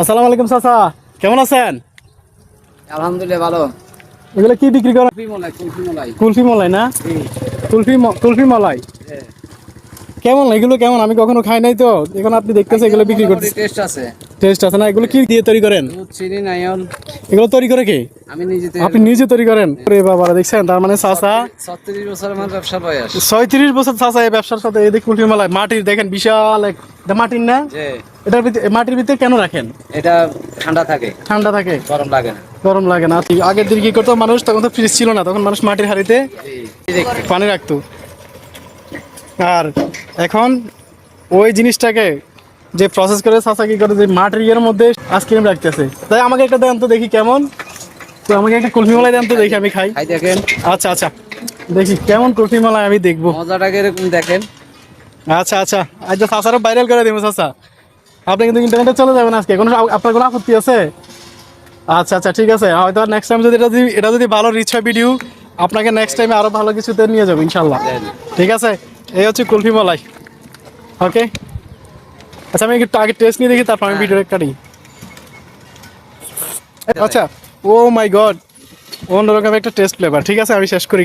আসসালামু আলাইকুম চাচা, কেমন আছেন? আলহামদুলিল্লাহ ভালো। এগুলো কি বিক্রি করেন? কুলফি কুলফি মলাই। মলাই না? কুলফি মলাই কেমন এগুলো? কেমন? আমি কখনো খাই নাই তো, এখন আপনি দেখতেছেন এগুলো বিক্রি করতে টেস্ট আছে। টেস্ট আছে না? এগুলো কি দিয়ে তৈরি করেন? দুধ, চিনি, নাইয়ন। এগুলো তৈরি করে কি? আমি নিজে আপনি নিজে তৈরি করেন? আরে বাবা, দেখছেন, তার মানে চাচা 36 বছর আমার ব্যবসা বয়স। 36 বছর চাচা এই ব্যবসার সাথে। এই কুলফি মলাই মাটির, দেখেন বিশাল এক, এটা মাটির না? যে এটার ভিতরে, মাটির ভিতরে কেন রাখেন? এটা ঠান্ডা থাকে, ঠান্ডা থাকে, গরম লাগে না। গরম লাগে না। আগের দিন কি করতো মানুষ, তখন তো ফ্রিজ ছিল না, তখন মানুষ মাটির হাঁড়িতে পানি রাখতো। আর এখন ওই জিনিসটাকে যে প্রসেস করে চাচা কি করে, যে মাটির ইয়ের মধ্যে আইসক্রিম রাখতেছে। তাই আমাকে একটা দেন তো দেখি কেমন। তো আমাকে একটা কুলফি মালাই দেন তো দেখি, আমি খাই। খাই দেখেন, আচ্ছা আচ্ছা, দেখি কেমন কুলফি মালাই, আমি দেখবো। মজাটাকে এরকম দেখেন। আচ্ছা আচ্ছা, আজ চাচারও ভাইরাল করে দেবো চাচা। আপনি কিন্তু ইন্টারনেটে চলে যাবেন আজকে, কোনো আপনার কোনো আপত্তি আছে? আচ্ছা আচ্ছা, ঠিক আছে। হয়তো নেক্সট টাইম যদি এটা যদি ভালো রিচ হয় ভিডিও, আপনাকে নেক্সট টাইমে আরো ভালো কিছুতে নিয়ে যাবো ইনশাল্লাহ। ঠিক আছে, এই হচ্ছে কুলফি মালাই। ওকে, আচ্ছা আমি একটু আগে টেস্ট নিয়ে দেখি, তারপর আমি ভিডিও কাটি। আচ্ছা, ও মাই গড, অন্যরকম একটা টেস্ট ফ্লেভার। ঠিক আছে, আমি শেষ করি।